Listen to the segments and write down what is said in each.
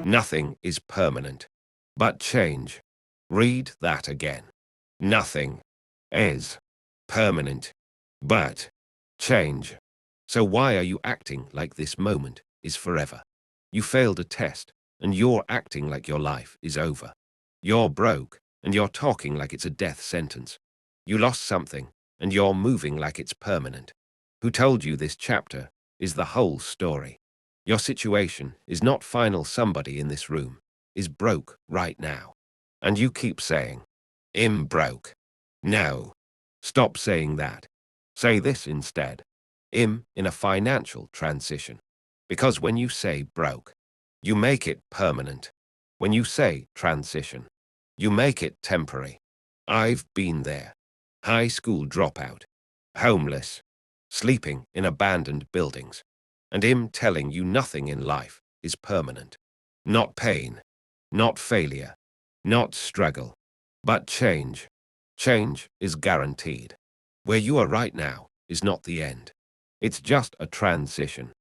Nothing is permanent, but change. Read that again. Nothing is permanent, but change. So why are you acting like this moment is forever? You failed a test, and you're acting like your life is over. You're broke, and you're talking like it's a death sentence. You lost something, and you're moving like it's permanent. Who told you this chapter is the whole story? Your situation is not final. Somebody in this room is broke right now. And you keep saying, I'm broke. No. Stop saying that. Say this instead. I'm in a financial transition. Because when you say broke, you make it permanent. When you say transition, you make it temporary. I've been there. High school dropout. Homeless. Sleeping in abandoned buildings. And I'm telling you, nothing in life is permanent. Not pain. Not failure. Not struggle. But change. Change is guaranteed. Where you are right now is not the end. It's just a transition.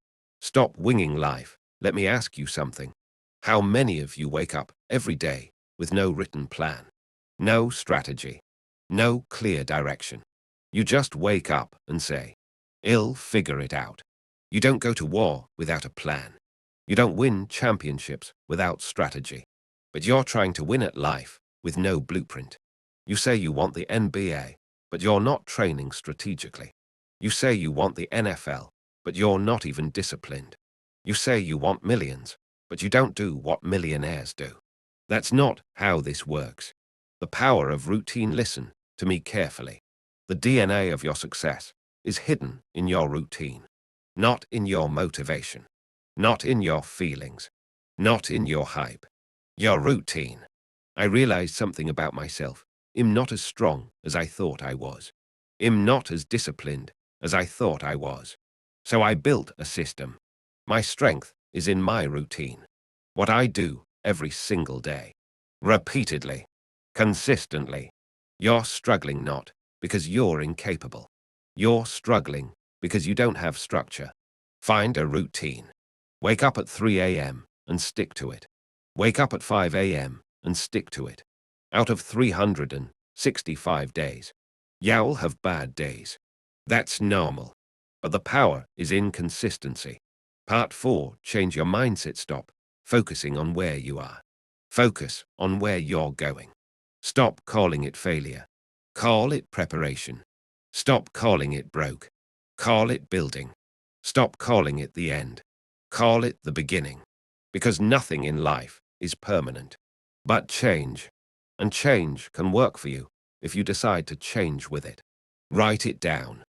Stop winging life. Let me ask you something. How many of you wake up every day with no written plan? No strategy. No clear direction. You just wake up and say, I'll figure it out. You don't go to war without a plan. You don't win championships without strategy. But you're trying to win at life with no blueprint. You say you want the NBA, but you're not training strategically. You say you want the NFL, but you're not even disciplined. You say you want millions, but you don't do what millionaires do. That's not how this works. The power of routine. Listen to me carefully. The DNA of your success is hidden in your routine, not in your motivation, not in your feelings, not in your hype. Your routine. I realized something about myself. I'm not as strong as I thought I was. I'm not as disciplined as I thought I was. So I built a system. My strength is in my routine. What I do every single day. Repeatedly. Consistently. You're struggling not because you're incapable. You're struggling because you don't have structure. Find a routine. Wake up at 3 a.m. and stick to it. Wake up at 5 a.m. and stick to it. Out of 365 days, you'll have bad days. That's normal. But the power is in consistency. Part 4. Change your mindset. Stop focusing on where you are. Focus on where you're going. Stop calling it failure. Call it preparation. Stop calling it broke. Call it building. Stop calling it the end. Call it the beginning. Because nothing in life is permanent. But change. And change can work for you if you decide to change with it. Write it down.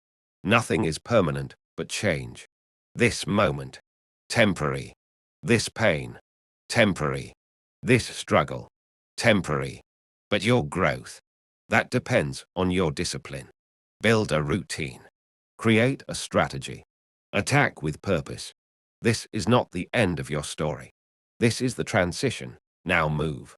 Nothing is permanent but change. This moment. Temporary. This pain. Temporary. This struggle. Temporary. But your growth. That depends on your discipline. Build a routine. Create a strategy. Attack with purpose. This is not the end of your story. This is the transition. Now move.